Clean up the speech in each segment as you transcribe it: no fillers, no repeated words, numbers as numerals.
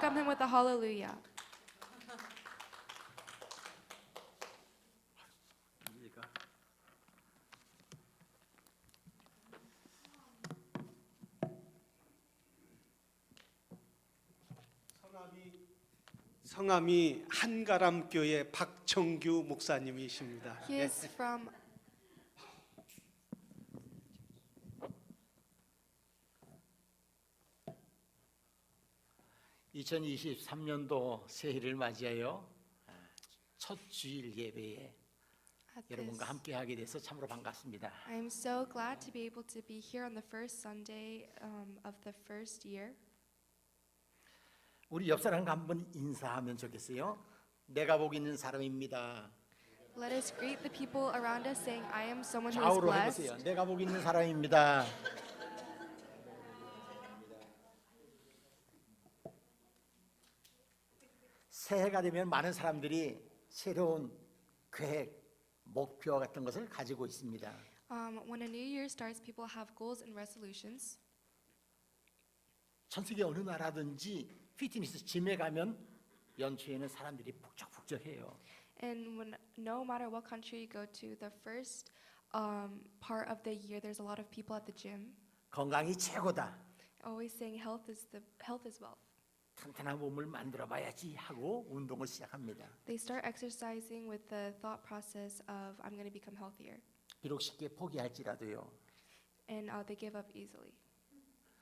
welcome him with a hallelujah. 성함이 한가람교회 박정규 목사님이십니다. He is from 2023년도 새해를 맞이하여 첫 주일 예배에 at 여러분과 this. 함께하게 돼서 참으로 반갑습니다. I am so glad to be able to be here on the first Sunday of the first year. 우리 옆 사람과 한번 인사하면 좋겠어요. 내가 복 있는 사람입니다. Let us greet the people around us saying, I am someone who is 좌우로 blessed. 해보세요. 내가 복 있는 사람입니다. 새해가 되면 많은 사람들이 새로운 계획, 목표 같은 것을 가지고 있습니다. When a new year starts, people have goals and resolutions. 전 세계 어느 나라든지 피트니스 짐에 가면 연초에는 사람들이 북적북적해요. And when no matter what country you go to, the first part of the year, there's a lot of people at the gym, 건강이 최고다. always saying health is wealth. 튼튼한 몸을 만들어 봐야지 하고 운동을 시작합니다. They start exercising with the thought process of I'm going to become healthier, 비록 쉽게 포기할지라도요. and they give up easily.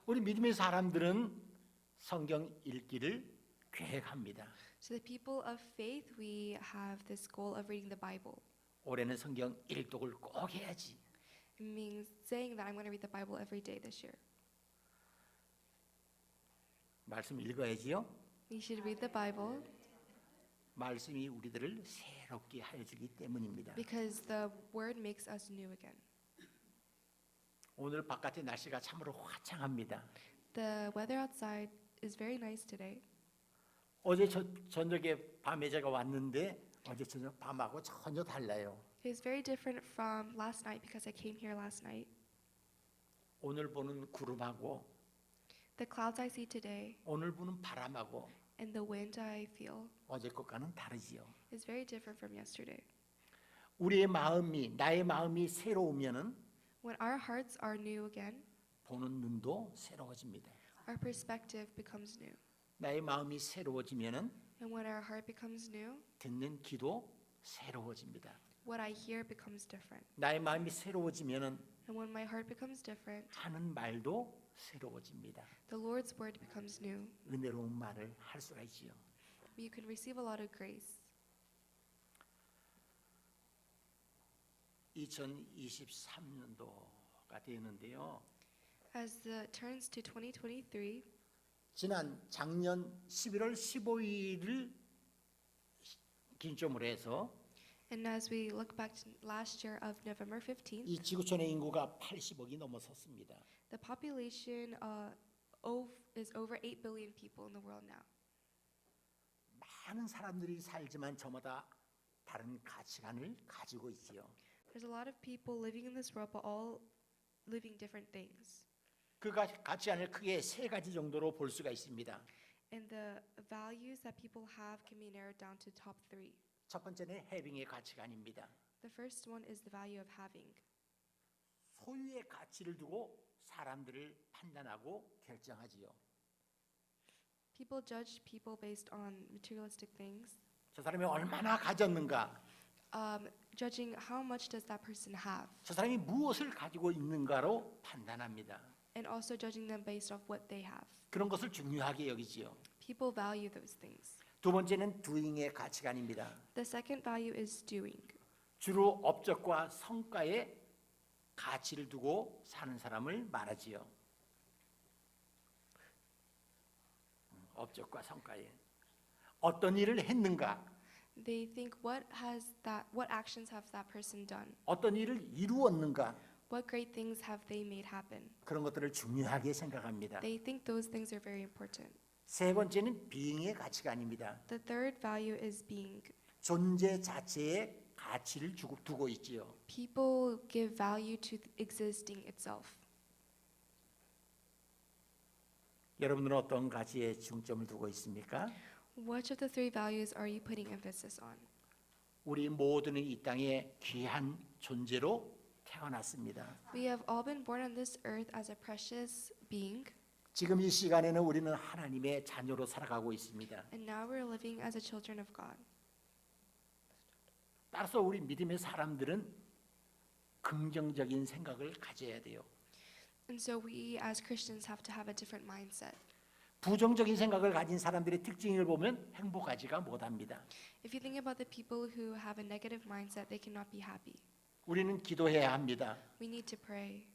우리 믿음의 사람들은 성경 읽기를 계획합니다. So the people of faith, we have this goal of reading the Bible. 올해는 성경 일독을 꼭 해야지. It means saying that I'm going to read the Bible every day this year. 말씀 읽어야지요. We should read the Bible 말씀이 우리들을 새롭게 하여 주기 때문입니다. because the Word makes us new again. 오늘 바깥의 날씨가 참으로 화창합니다. The weather outside is very nice today. 어제 저녁에 밤에 제가 왔는데 어제 저녁 밤하고 전혀 달라요. It is very different from last night because I came here last night. 오늘 보는 구름하고 The clouds I see today 오늘 부는 바람하고 and the wind I feel 어제 것과는 다르지요. is very different from yesterday. 우리의 마음이 나의 마음이 새로우면은 When our hearts are new again, 보는 눈도 새로워집니다. our perspective becomes new. 나의 마음이 새로워지면은 And when our heart becomes new, 듣는 귀도 새로워집니다. what I hear becomes different. 나의 마음이 새로워지면은 And when my heart becomes different, 하는 말도 새로워집니다. the Lord's word becomes new. 은혜로운 말을 할 수가 있지요. You can receive a lot of grace. 2023년도가 되는데요. As it turns to 2023, 지난 작년 11월 15일을 기점으로 해서 and as we look back to last year of November 15th, 이 지구촌의 인구가 80억이 넘어섰습니다. the population is over 8 billion people in the world now. 많은 사람들이 살지만 저마다 다른 가치관을 가지고 있지요. There's a lot of people living in this world, but all living different things. 그 가치관을 크게 세 가지 정도로 볼 수가 있습니다. And the values that people have can be narrowed down to top 3. 첫 번째는 해빙의 가치관입니다. The first one is the value of having. 소유의 가치를 두고 사람들을 판단하고 결정하지요. People judge people based on materialistic things, 저 사람이 얼마나 가졌는가, judging how much does that person have, 저 사람이 무엇을 가지고 있는가로 판단합니다. and also judging them based off what they have. 그런 것을 중요하게 여기지요. People value those things. 두 번째는 doing의 가치관입니다. The second value is doing. 주로 업적과 성과에 가치를 두고 사는 사람을 말하지요. 업적과 성과에 어떤 일을 했는가, They think what actions have that person done? 어떤 일을 이루었는가, What great things have they made happen? 그런 것들을 중요하게 생각합니다. They think those things are very important. 세 번째는 being의 가치관입니다. The third value is being. 존재 자체에 가치를 두고 있지요. People give value to existing itself. 여러분들은 어떤 가지에 중점을 두고 있습니까? Which of the three values are you putting emphasis on? 우리 모두는 이 땅에 귀한 존재로 태어났습니다. We have all been born on this earth as a precious being, 지금 이 시간에는 우리는 하나님의 자녀로 살아가고 있습니다. and now we're living as a children of God. 따라서 우리 믿음의 사람들은 긍정적인 생각을 가져야 돼요. And so we as Christians have to have a different mindset. 부정적인 생각을 가진 사람들의 특징을 보면 행복하지가 못합니다. If you think about the people who have a negative mindset, they cannot be happy. 우리는 기도해야 합니다. We need to pray.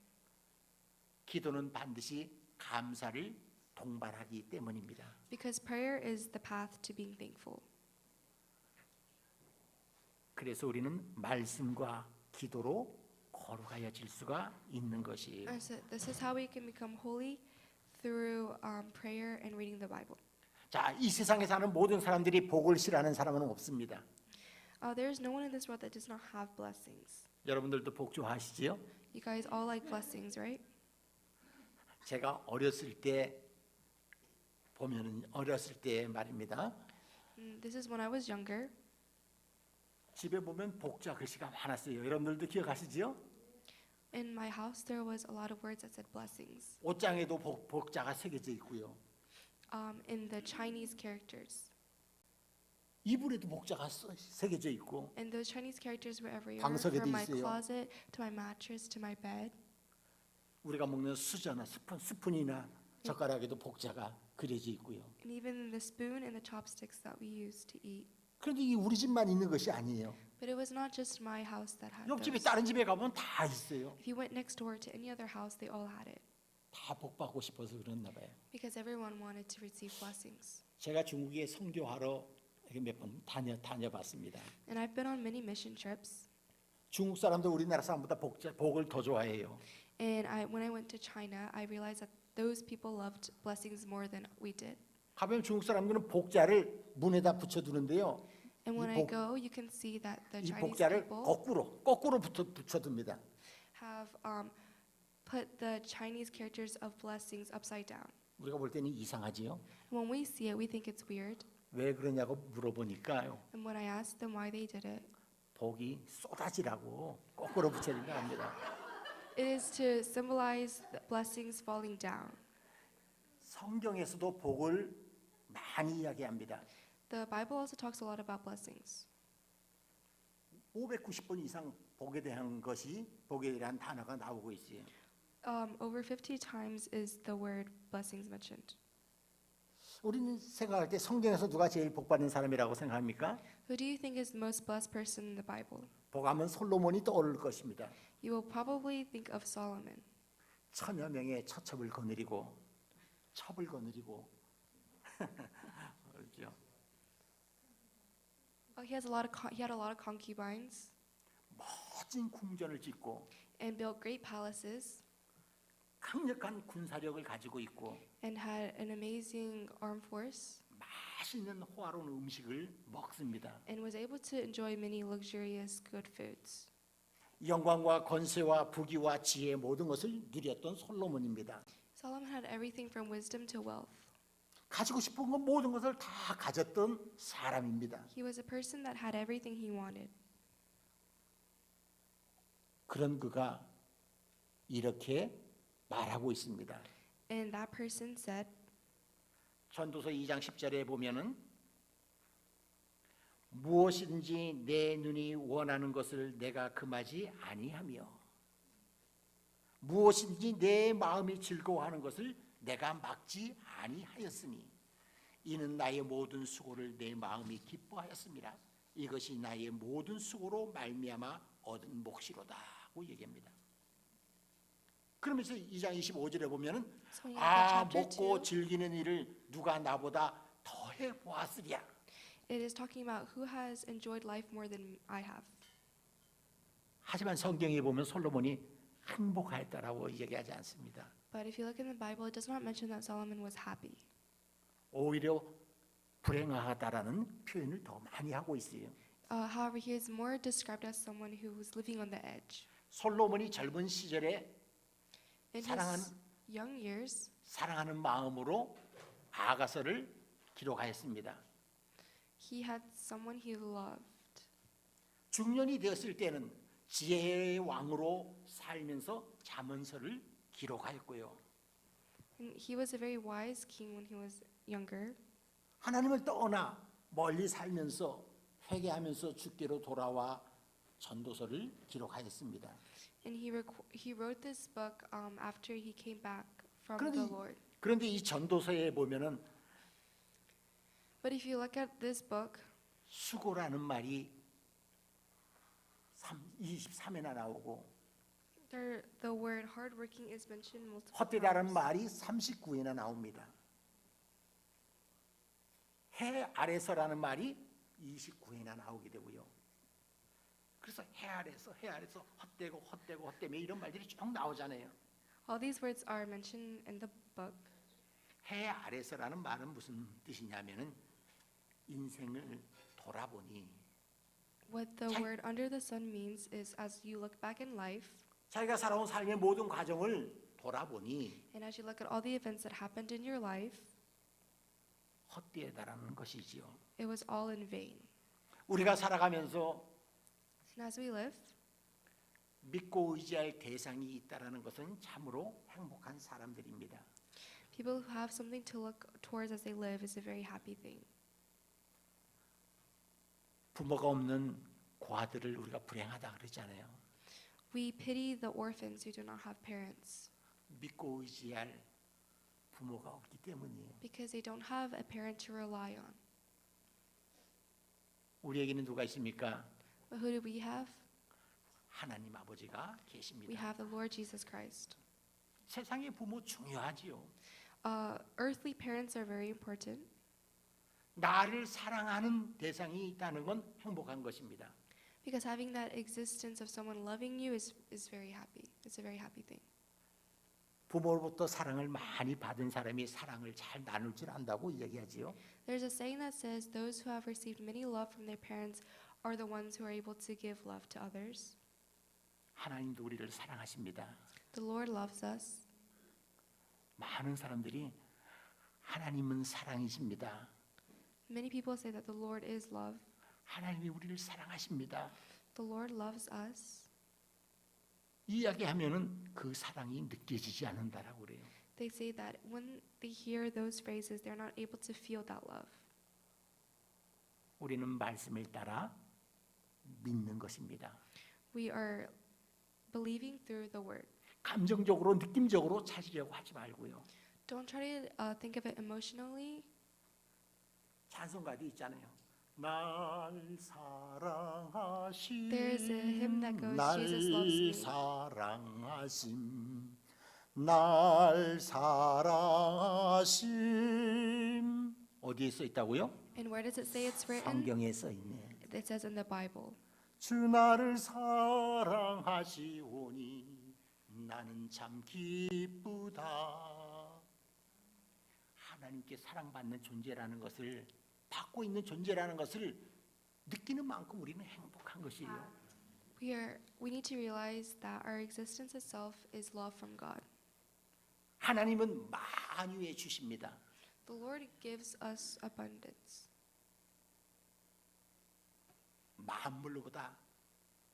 기도는 반드시 감사를 동반하기 때문입니다. Because prayer is the path to being thankful. 그래서 우리는 말씀과 기도로 거룩하여질 수가 있는 것이에요. And so this is how we can become holy through prayer and reading the Bible. 자, 이 세상에 사는 모든 사람들이 복을 싫어하는 사람은 없습니다. There is no one in this world that does not have blessings. 여러분들도 복 좋아하시지요? You guys all like blessings, right? 제가 어렸을 때 보면은 어렸을 때 말입니다. This is when I was younger. 집에 보면 복자 글씨가 많았어요. 여러분들도 기억하시지요? In my house, there was a lot of words that said blessings. 옷장에도 복자가 새겨져 있고요. In the Chinese characters. 이불에도 복자가 새겨져 있고 And those Chinese characters were everywhere. 방석에도 From my 있어요. closet to my mattress to my bed. 우리가 먹는 수저나 스푼이나 젓가락에도 복자가 그려져 있고요. And even in the spoon and the chopsticks that we use to eat. 그런데 이 우리 집만 있는 것이 아니에요. But it was not just my house that had 옆집에 those. 다른 집에 가면 다 있어요. If you went next door to any other house, they all had it. 다 복 받고 싶어서 그랬나 봐요. Because everyone wanted to receive blessings. 제가 중국에 선교하러 몇 번 다녀봤습니다. And I've been on many mission trips. 중국 사람도 우리나라 사람보다 복을 더 좋아해요. And when I went to China, I realized that those people loved blessings more than we did. 가면 중국 사람들은 복자를 문에다 붙여두는데요. And when 이 I 복- go, you can see that the 이 Chinese 복자를 people 거꾸로 붙여둡니다. have put the Chinese characters of blessings upside down. 우리가 볼 때는 이상하지요. When we see it, we think it's weird. 왜 그러냐고 물어보니까요. And when I asked them why they did it, 복이 쏟아지라고 거꾸로 붙여진다 합니다. it is to symbolize the blessings falling down. 성경에서도 복을 많이 이야기합니다. The Bible also talks a lot about blessings. 590번 이상 복에 대한 단어가 나오고 있어요. Over 50 times is the word blessings mentioned. 우리는 생각할 때 성경에서 누가 제일 복 받는 사람이라고 생각합니까? Who do you think is the most blessed person in the Bible? 복하면 솔로몬이 떠오를 것입니다. You will probably think of Solomon. 1000여 명의 처첩을 거느리고 첩을 거느리고 그렇죠. He had a lot of concubines 멋진 궁전을 짓고 and built great palaces 강력한 군사력을 가지고 있고 and had an amazing armed force 맛있는 호화로운 음식을 먹습니다. and was able to enjoy many luxurious good foods. 영광과 권세와 부귀와 지혜 모든 것을 누렸던 솔로몬입니다. Solomon had everything from wisdom to wealth. 가지고 싶은 건 모든 것을 다 가졌던 사람입니다. He was a person that had everything he wanted. 그런 그가 이렇게 말하고 있습니다. And that person said, 전도서 2장 10절에 보면은 무엇이든지 내 눈이 원하는 것을 내가 금하지 아니하며 무엇이든지 내 마음이 즐거워하는 것을 내가 막지 아니하였으니 이는 나의 모든 수고를 내 마음이 기뻐하였습니다. 이것이 나의 모든 수고로 말미암아 얻은 몫이로다고 얘기합니다. 그러면서 2장 25절에 보면은 So in 먹고 chapter 2, 즐기는 일을 누가 나보다 더해 보았으랴. it is talking about who has enjoyed life more than I have. 하지만 성경에 보면 솔로몬이 행복하였다라고 얘기하지 않습니다. But if you look in the Bible, it does not mention that Solomon was happy. 오히려 불행하다라는 표현을 더 많이 하고 있어요. However, he is more described as someone who was living on the edge. 솔로몬이 젊은 시절에 In 사랑한 his young years, 사랑하는 마음으로 아가서를 기록하였습니다. He had someone he loved. 중년이 되었을 때는 지혜의 왕으로 살면서 잠언서를 기록하였고요. And he was a very wise king when he was younger. 하나님을 떠나 멀리 살면서 회개하면서 주께로 돌아와 전도서를 기록하였습니다. And he wrote this book after he came back from 그런데, the Lord. 그런데 이 전도서에 보면은 But if you look at this book, 수고라는 말이 23회나 나오고 the word hardworking is mentioned multiple 헛되다는 times. 말이 39회나 나옵니다. 해 아래서라는 말이 29회나 나오게 되고요. 그래서 해 아래서 헛되며 이런 말들이 쭉 나오잖아요. All these words are mentioned in the book. 해 아래서라는 말은 무슨 뜻이냐면은 인생을 돌아보니 What the word under the sun means is as you look back in life, 자기가 살아온 삶의 모든 과정을 돌아보니 and as you look at all the events that happened in your life, 헛되다라는 것이지요. it was all in vain. 우리가 살아가면서 And as we live, 믿고 의지할 대상이 있다라는 것은 참으로 행복한 사람들입니다. people who have something to look towards as they live is a very happy thing. 부모가 없는 고아들을 우리가 불행하다 그러잖아요. We pity the orphans who do not have parents 믿고 의지할 부모가 없기 때문이에요. because they don't have a parent to rely on. 우리에게는 누가 있습니까? But who do we have? 하나님 아버지가 We 계십니다. have the Lord Jesus Christ. 세상의 부모 중요하지요. Earthly parents are very important. 나를 사랑하는 대상이 있다는 건 행복한 것입니다. Because having that existence of someone loving you is very happy. It's a very happy thing. 부모로부터 사랑을 많이 받은 사람이 사랑을 잘 나눌 줄 안다고 이야기하지요. There's a saying that says those who have received many love from their parents are the ones who are able to give love to others. 하나님도 우리를 사랑하십니다. The Lord loves us. 많은 사람들이 하나님은 사랑이십니다. Many people say that the Lord is love. 하나님이 우리를 사랑하십니다. The Lord loves us. 이야기하면은 그 사랑이 느껴지지 않는다라고 그래요. They say that when they hear those phrases, they're not able to feel that love. 우리는 말씀을 따라 믿는 것입니다. We are believing through the word. 감정적으로 느낌적으로 찾으려고 하지 말고요. Don't try to think of it emotionally. 찬송가도 있잖아요. 날 사랑하심 There's a hymn that goes, Jesus loves me. 사랑하심 날 사랑하심 어디에 써 있다고요? And where does it say it's written? 성경에 써 있네. It says in the Bible. 주 나를 사랑하시오니 나는 참 기쁘다. 하나님께 사랑받는 존재라는 것을 받고 있는 존재라는 것을 느끼는 만큼 우리는 행복한 것이에요. We need to realize that our existence itself is love from God. 하나님은 만유해 주십니다. The Lord gives us abundance. 만물보다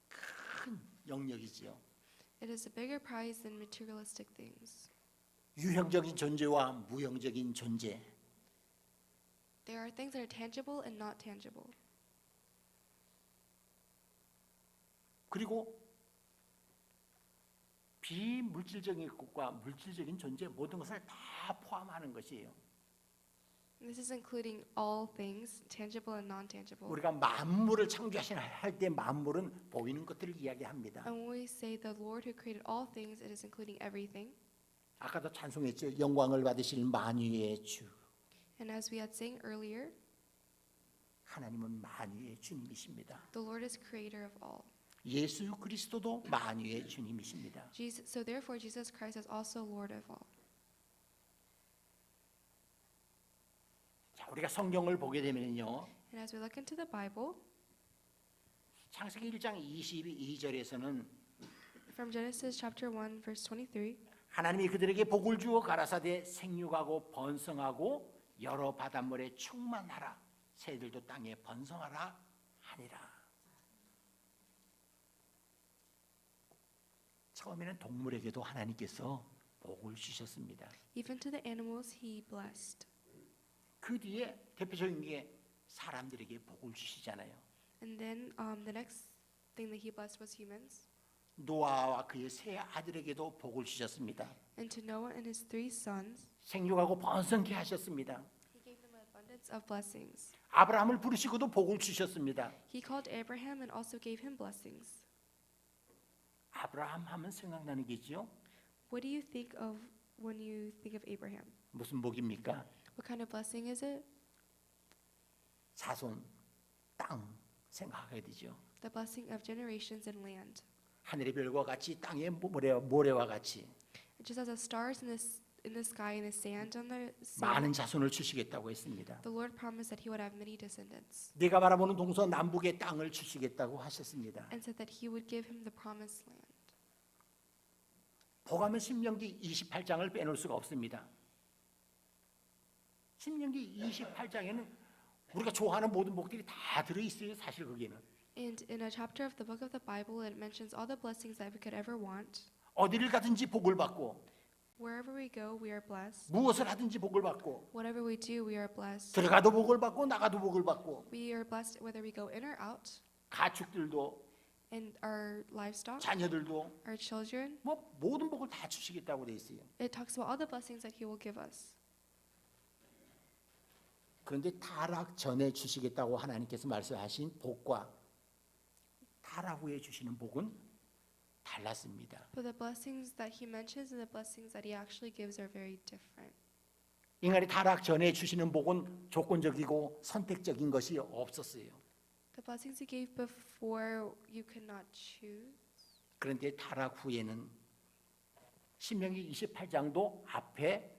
큰 영역이지요. It is a bigger prize than materialistic things. 유형적인 존재와 무형적인 존재. There are things that are tangible and not tangible. 그리고 비물질적인 것과 물질적인 존재 모든 것을 다 포함하는 것이에요. This is including all things, tangible and non-tangible. 우리가 만물을 창조하신 할 때 만물은 보이는 것들을 이야기합니다. And when we say the Lord who created all things, it is including everything. 아까도 찬송했죠. 영광을 받으실 만유의 주. And as we had sang earlier, 하나님은 만유의 주님이십니다. the Lord is creator of all. 예수 그리스도도 만유의 주님이십니다. So therefore, Jesus Christ is also Lord of all. 자, 우리가 성경을 보게 되면요. And as we look into the Bible, 창세기 1장 22절에서는 from Genesis chapter 1, verse 23, 하나님이 그들에게 복을 주어 가라사대 생육하고 번성하고 여러 바닷물에 충만하라 새들도 땅에 번성하라 하니라. 처음에는 동물에게도 하나님께서 복을 주셨습니다. Even to the animals he blessed. 그 뒤에 대표적인 게 사람들에게 복을 주시잖아요. And then the next thing that he blessed was humans. 노아와 그의 세 아들에게도 복을 주셨습니다. And to Noah and his 3 sons, 생육하고 번성케 하셨습니다. he gave them an abundance of blessings. 아브라함을 부르시고도 복을 주셨습니다. He called Abraham and also gave him blessings. 아브라함 하면 생각나는 게죠. What do you think of when you think of Abraham? 무슨 복입니까? What kind of blessing is it? 자손, 땅 생각하게 되죠. The blessing of generations and land. 하늘의 별과 같이 땅의 모래와 같이 Just as the stars in the sky and the sand on the 많은 sand, 자손을 주시겠다고 했습니다. the Lord promised that he would have many descendants 네가 바라보는 동서남북의 땅을 주시겠다고 하셨습니다. and said that he would give him the promised land. 복하면 신명기 28장을 빼놓을 수가 없습니다. 신명기 28장에는 우리가 좋아하는 모든 복들이 다 들어있어요. 사실 거기는. And in a chapter of the book of the Bible, it mentions all the blessings that we could ever want. 어디를 가든지 복을 받고 Wherever we go, we are blessed. 무엇을 하든지 복을 받고 Whatever we do, we are blessed. 들어가도 복을 받고 나가도 복을 받고 We are blessed whether we go in or out, 가축들도 and our livestock, 자녀들도 our children. 뭐 모든 복을 다 주시겠다고 돼 있어요. It talks about all the blessings that he will give us. 그런데 타락 전에 주시겠다고 하나님께서 말씀하신 복과 타락 후에 주시는 복은 달랐습니다. But the blessings that he mentions and the blessings that he actually gives are very different. 인간이 타락 전에 주시는 복은 조건적이고 선택적인 것이 없었어요. The blessings he gave before, you could not choose. 그런데 타락 후에는 신명기 28장도 앞에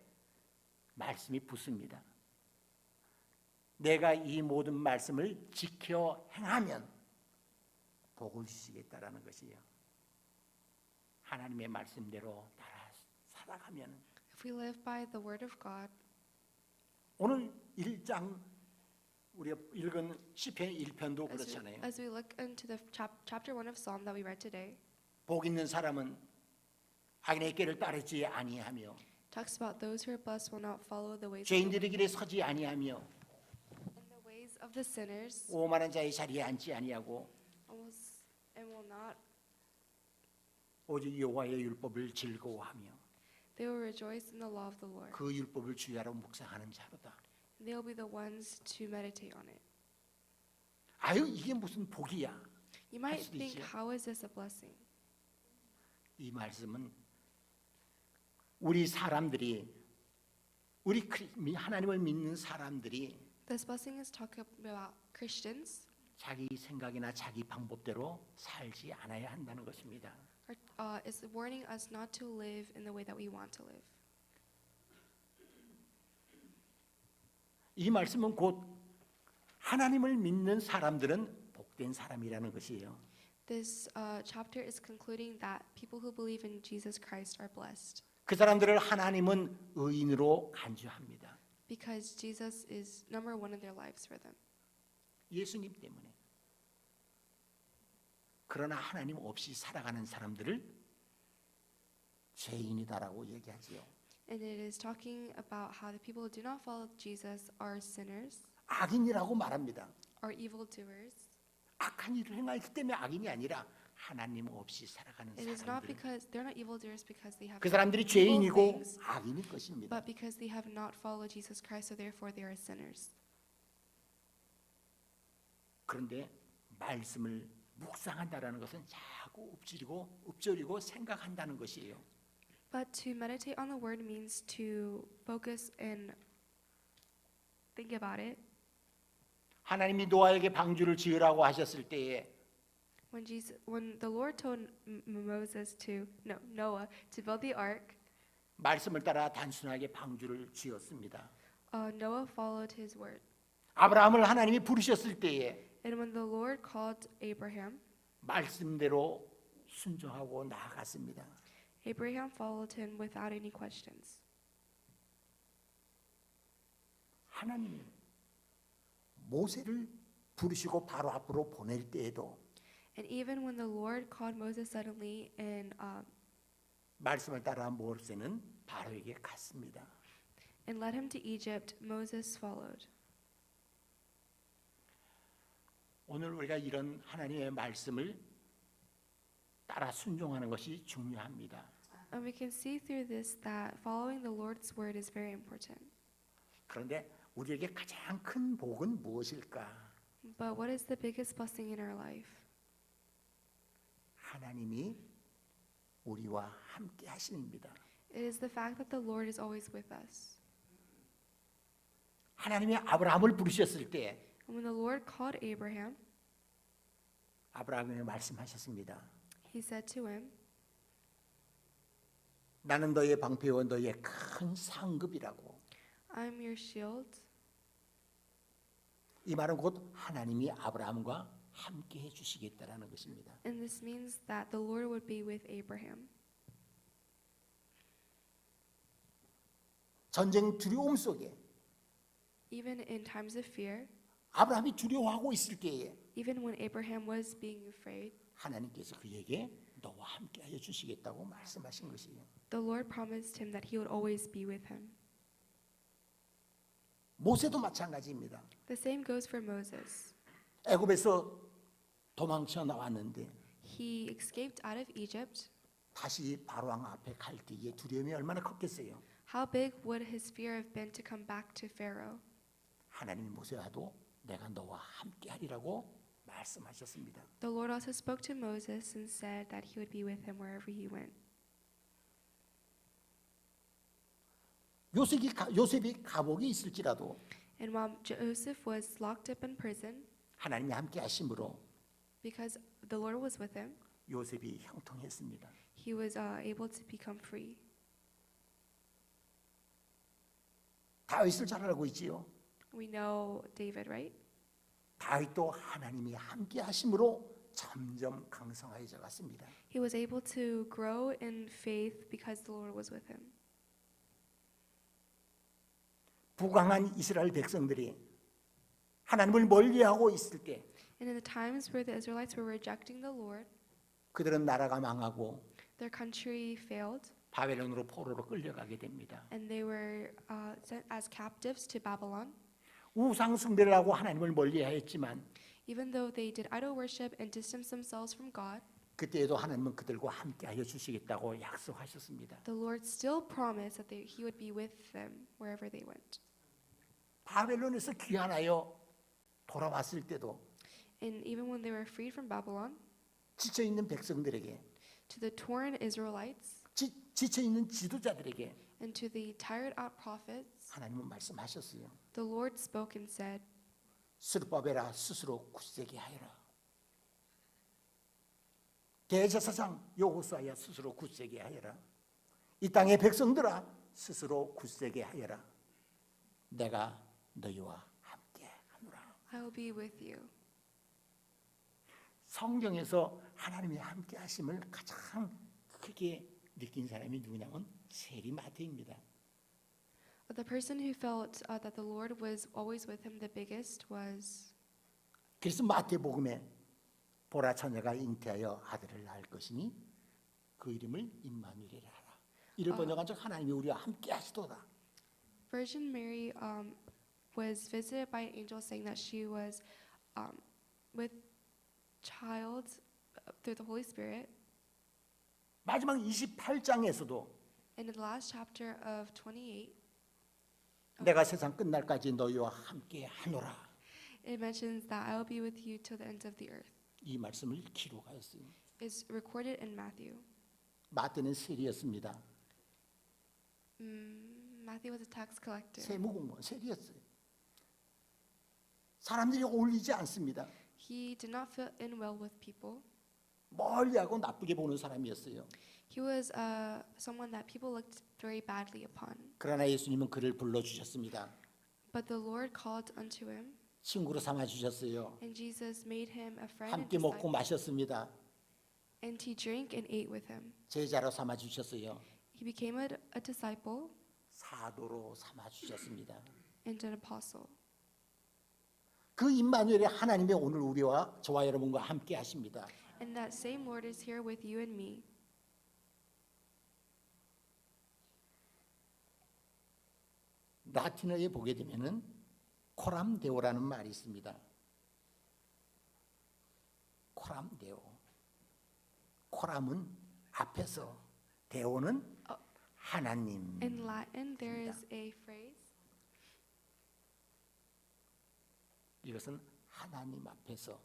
말씀이 붙습니다. 내가 이 모든 말씀을 지켜 행하면 복을 주시겠다라는 것이에요. 하나님의 말씀대로 따라 살아가면 If we live by the word of God, 오늘 1장 우리가 읽은 시편 1편도 그렇잖아요. as we look into the chapter 1 of Psalm that we read today, 복 있는 사람은 악인의 길을 따르지 아니하며 talks about those who are blessed will not follow the ways 죄인들의 길에 서지 아니하며 in the ways of the sinners, 오만한 자의 자리에 앉지 아니하고 and will not. 오직 여호와의 율법을 즐거워하며 They will rejoice in the law of the Lord. 그 율법을 주야로 묵상하는 자로다. They will be the ones to meditate on it. 아유 이게 무슨 복이야? You might 수도 think, 있죠. how is this a blessing? 이 말씀은 우리 사람들이 하나님을 믿는 사람들이 This blessing is talking about Christians 자기 생각이나 자기 방법대로 살지 않아야 한다는 것입니다. is warning us not to live in the way that we want to live. 이 말씀은 곧 하나님을 믿는 사람들은 복된 사람이라는 것이에요. This chapter is concluding that people who believe in Jesus Christ are blessed 그 사람들을 하나님은 의인으로 간주합니다. because Jesus is number one in their lives for them. 예수님 때문에. 그러나 하나님 없이 살아가는 사람들을 죄인이다라고 얘기하지요. And it is talking about how the people who do not follow Jesus are sinners, 악인이라고 말합니다. are evildoers. 악한 일을 행하기 때문에 악인이 아니라 하나님 없이 살아가는 It is not 사람들. because they're not evildoers because they have 그 사람들이 evil 죄인이고 things, 악인일 것입니다. but because they have not followed Jesus Christ, so therefore they are sinners. 그런데 말씀을 묵상한다라는 것은 자꾸 읊조리고 생각한다는 것이에요. But to meditate on the word means to focus and think about it. 하나님이 노아에게 방주를 지으라고 하셨을 때에 When the Lord told Noah to build the ark, 말씀을 따라 단순하게 방주를 지었습니다. Noah followed his word. 아브라함을 하나님이 부르셨을 때에 And when the Lord called Abraham, 말씀대로 순종하고 나아갔습니다. Abraham followed him without any questions. 하나님이 모세를 부르시고 바로 앞으로 보낼 때에도 And even when the Lord called Moses suddenly and 말씀을 따라 모세는 바로에게 갔습니다. led him to Egypt, Moses followed. 오늘 우리가 이런 하나님의 말씀을 따라 순종하는 것이 중요합니다. And we can see through this that following the Lord's word is very important. 그런데 우리에게 가장 큰 복은 무엇일까? But what is the biggest blessing in our life? 하나님이 우리와 함께 하심입니다. It is the fact that the Lord is always with us. 하나님이 아브라함을 부르셨을 때 And when the Lord called Abraham, 아브라함에게 말씀하셨습니다. he said to him, 나는 너의 방패와 너의 큰 상급이라고. I'm your shield. 이 말은 곧 하나님이 아브라함과 함께 해주시겠다라는 것입니다. And this means that the Lord would be with Abraham. 전쟁 두려움 속에 Even in times of fear, 아브라함이 두려워하고 있을 때에 even when Abraham was being afraid, 하나님께서 그에게 너와 함께하여 주시겠다고 말씀하신 것이에요. the Lord promised him that he would always be with him. 모세도 마찬가지입니다. The same goes for Moses. 애굽에서 도망쳐 나왔는데 He escaped out of Egypt. 다시 바로왕 앞에 갈 때에 두려움이 얼마나 컸겠어요. How big would his fear have been to come back to Pharaoh? 하나님이 모세와도 내가 너와 함께하리라고 말씀하셨습니다. The Lord also spoke to Moses and said that he would be with him wherever he went. 요셉이 감옥에 있을지라도 And while Joseph was locked up in prison, 하나님이 함께하심으로 because the Lord was with him, 요셉이 형통했습니다. he was able to become free. 다윗을 잘 알고 있지요. We know David, right? 다윗도 하나님이 함께하심으로 점점 강성해져 갔습니다. He was able to grow in faith because the Lord was with him. 부강한 이스라엘 백성들이 하나님을 멀리하고 있을 때 And in the times where the Israelites were rejecting the Lord, 그들은 나라가 망하고 their country failed, 바벨론으로 포로로 끌려가게 됩니다. and they were sent as captives to Babylon. 우상 숭배를 하고 하나님을 멀리하였지만 Even though they did idol worship and distanced themselves from God, 그때에도 하나님은 그들과 함께하여 주시겠다고 약속하셨습니다. the Lord still promised that He would be with them wherever they went. 바벨론에서 귀환하여 돌아왔을 때도 And even when they were freed from Babylon, 지쳐 있는 백성들에게, to the torn Israelites 지쳐 있는 지도자들에게 and to the tired out prophets, 하나님은 말씀하셨어요. the Lord spoke and said, 스룹바벨아 스스로 굳세게 하여라. 대제사장 여호수아야 스스로 굳세게 하여라. 이 땅의 백성들아 스스로 굳세게 하여라. 내가 너희와 함께 하노라. I will be with you. 성경에서 하나님이 함께 하심을 가장 크게 느낀 사람이 누구냐면 세리마태입니다. The person who felt that the Lord was always with him the biggest was 그래서 마태복음에 보라 처녀가 잉태하여 아들을 낳을 것이니 그 이름을 임마누엘이라 하라. 이를 번역한 적 하나님이 우리와 함께 하시도다. Virgin Mary was visited by an angel saying that she was with child through the Holy Spirit. 마지막 28장에서도 In the last chapter of 28, 내가 세상 끝날까지 너희와 함께 하노라. it mentions that I will be with you till the ends of the earth. 이 말씀을 기록하였어요. It's recorded in Matthew. 마태는 세리였습니다. Matthew was a tax collector. 세무공무원 세리였어요. 사람들이 어울리지 않습니다. He did not fit in well with people. 멀리하고 나쁘게 보는 사람이었어요. He was someone that people looked very badly upon. 그러나 예수님은 그를 불러주셨습니다. But the Lord called unto him, 친구로 삼아주셨어요. and Jesus made him a friend and 함께 먹고 disciple. 마셨습니다. And he drank and ate with him. 제자로 삼아 주셨어요. He became a disciple 사도로 삼아 주셨습니다. and an apostle. 그 임마누엘이 하나님의 오늘 우리와 저와 여러분과 함께 하십니다. And that same Lord is here with you and me. 라틴어에 보게 되면은 코람데오라는 말이 있습니다. 코람데오. 코람은 앞에서, 데오는 하나님. In Latin, there is a phrase. 이것은 하나님 앞에서.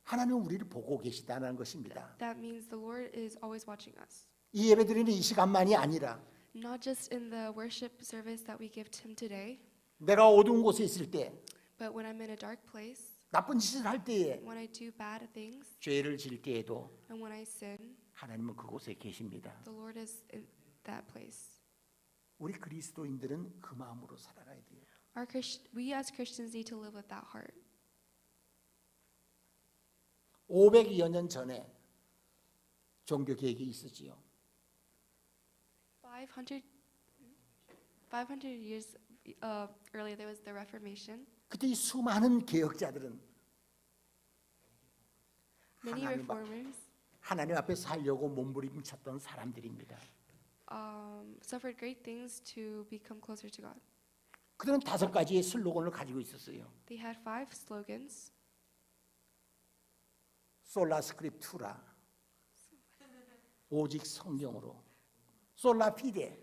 하나님은 우리를 보고 계시다는 것입니다. That means the Lord is always watching us. 이 예배드리는 이 시간만이 아니라 Not just in the worship service that we give to Him today, 내가 어두운 곳에 있을 때, but when I'm in a dark place, 나쁜 짓을 할 때에, when I do bad things, 죄를 질 때에도 and when I sin, 하나님은 그곳에 계십니다. the Lord is in that place. 우리 그리스도인들은 그 마음으로 살아가야 돼요. We as Christians need to live with that heart. 500여 년 전에 종교 개혁이 있었지요. 500 years earlier, there was the Reformation. 그때 이 수많은 개혁자들은 Many reformers 하나님 앞에 살려고 몸부림쳤던 사람들입니다. suffered great things to become closer to God. 그들은 5가지의 슬로건을 가지고 있었어요. They had 5 slogans. 솔라 스크립투라, 오직 성경으로. 솔라 피데,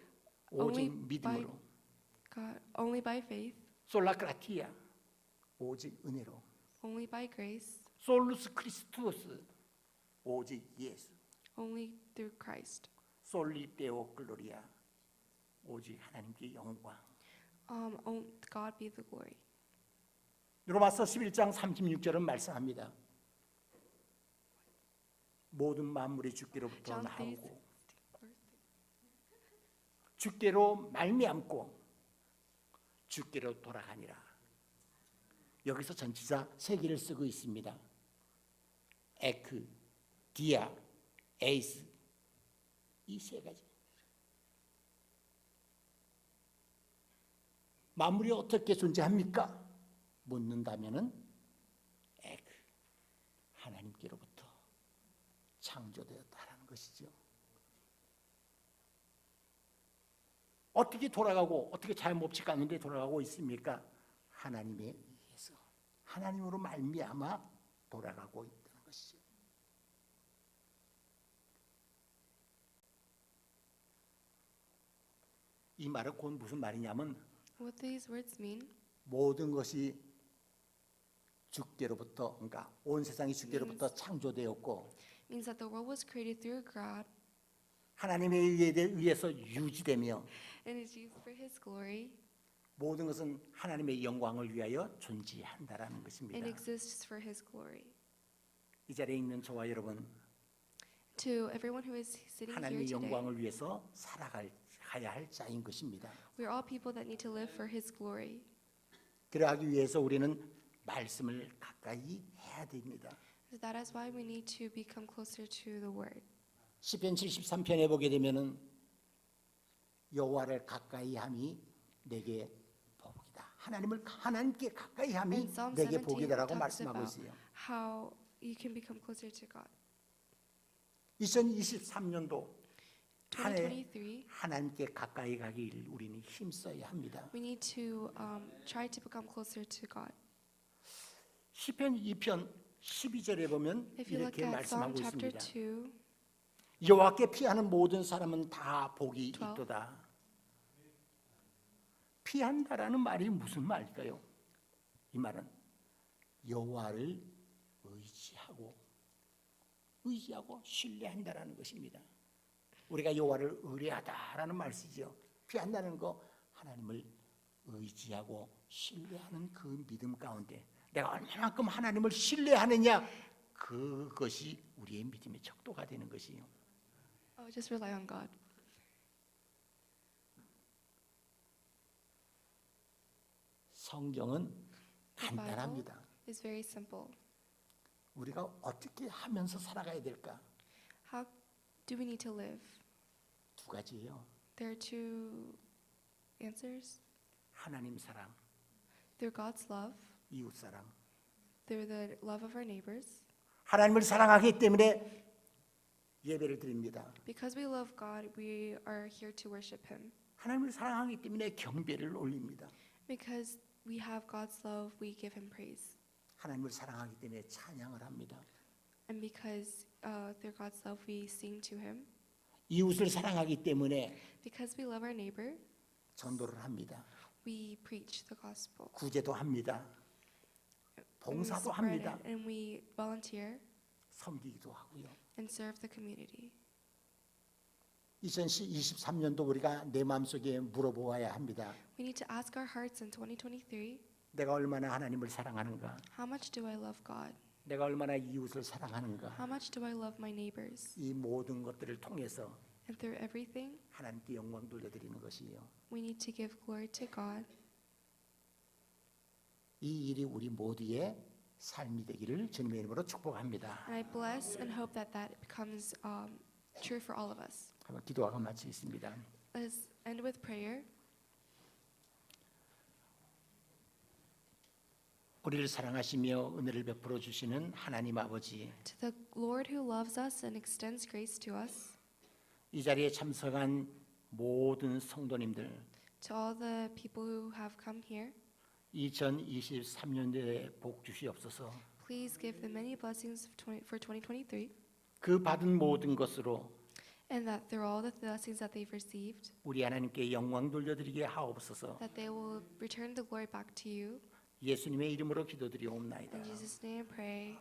오직 믿음으로. God, only by faith, 솔라 그라티아, 오직 은혜로. only by grace, 솔루스 크리스투스, 오직 예수. only through Christ. 솔리 데오 글로리아, 오직 하나님께 영광. God be the glory. 로마서 11장 36절은 말씀합니다. 모든 만물이 주께로부터 John 나오고 주께로 말미암고 주께로 돌아가니라. 여기서 전치사 3개를 쓰고 있습니다. 에크, 디아, 에이스, 이 3가지. 만물이 어떻게 존재합니까? 묻는다면은 에크, 하나님께로부터 창조되었다라는 것이죠. 어떻게 돌아가고 어떻게 자연법칙 가운데 돌아가고 있습니까? 하나님에 의해서, 하나님으로 말미암아 돌아가고 있다는 것이죠. 이 말은 곧 무슨 말이냐면 What these words mean 모든 것이 주께로부터, 그러니까 온 세상이 주께로부터 창조되었고 means that the world was created through God 하나님에 의해서 유지되며 and is used for His glory 모든 것은 하나님의 영광을 위하여 존재한다라는 and 것입니다. exists for His glory. 이 자리에 있는 저와 여러분, To everyone who is sitting here 하나님의 today, 영광을 위해서 살아가야 할 자인 것입니다. we are all people that need to live for His glory. 그러하기 위해서 우리는 말씀을 가까이 해야 됩니다. So that is why we need to become closer to the Word. 시편 73편에 보게 되면은 여호와를 가까이함이 내게 복이다. 하나님께 가까이함이 And Psalm 내게 17 복이다라고 talks 말씀하고 about 있어요. how you can become closer to God. 2023년도 한 해 2023, 하나님께 가까이 가길 우리는 힘써야 합니다. we need to try to become closer to God. 시편 2편 12절에 보면 If you look 이렇게 at Psalm 말씀하고 chapter 있습니다. 2, 여호와께 피하는 모든 사람은 다 복이 12. 있도다. 피한다라는 말이 무슨 말일까요? 이 말은 여호와를 의지하고 신뢰한다라는 것입니다. 우리가 여호와를 의뢰하다라는 말이죠. 피한다는 거, 하나님을 의지하고 신뢰하는 그 믿음 가운데 내가 얼마만큼 하나님을 신뢰하느냐, 그것이 우리의 믿음의 척도가 되는 것이요. just rely on God. 성경은 The Bible 간단합니다. is very simple. 우리가 어떻게 하면서 살아가야 될까? How do we need to live? 두 가지예요. There are two answers. 하나님 사랑, Through God's love, 이웃 사랑. through the love of our neighbors. 하나님을 사랑하기 때문에 예배를 드립니다. Because we love God, we are here to worship Him. 하나님을 사랑하기 때문에 경배를 올립니다. Because we have God's love, we give Him praise. 하나님을 사랑하기 때문에 찬양을 합니다. And because through God's love, we sing to Him. 이웃을 사랑하기 때문에 Because we love our neighbor, 전도를 합니다. we preach the gospel. 구제도 합니다. And we 봉사도 spread 합니다. it, and we volunteer 섬기기도 하고요. and serve the community. 2023년도 우리가 내 마음속에 물어보아야 합니다. We need to ask our hearts in 2023, 내가 얼마나 하나님을 사랑하는가? how much do I love God? 내가 얼마나 이웃을 사랑하는가? How much do I love my neighbors? 이 모든 것들을 통해서 And through everything, 하나님께 영광 돌려드리는 것이에요. we need to give glory to God. 이 일이 우리 모두의 삶이 되기를 주님의 이름으로 축복합니다. And I bless and hope that that becomes true for all of us. 한번 기도하고 마치겠습니다. Let's end with prayer. 우리를 사랑하시며 은혜를 베풀어 주시는 하나님 아버지, To the Lord who loves us and extends grace to us, 이 자리에 참석한 모든 성도님들, to all the people who have come here, 2023년도에 복 주시옵소서. please give them many blessings for 2023, 그 받은 모든 것으로 and that through all the blessings that they've received, 우리 하나님께 영광 돌려드리게 하옵소서. that they will return the glory back to you. 예수님의 이름으로 기도드리옵나이다. In Jesus' name I pray.